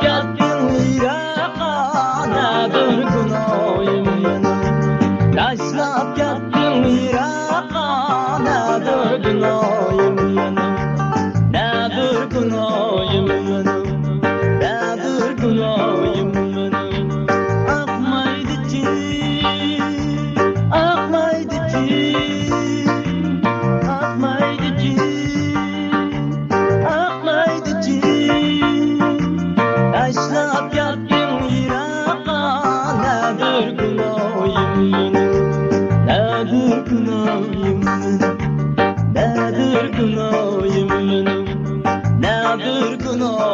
yattın Irak'a, nedir günahım benim? Taşlap yattın Irak'a, nedir günahım benim? Nedir günahım benim? Nedir günahım benim? Akmaydı ki, akmaydı ki, akmaydı ki, akmaydı ki. Taşlap yattın Irak'a, nedir günahım benim? Nedir günahım benim? Nedir günahım benim? Nedir günahım?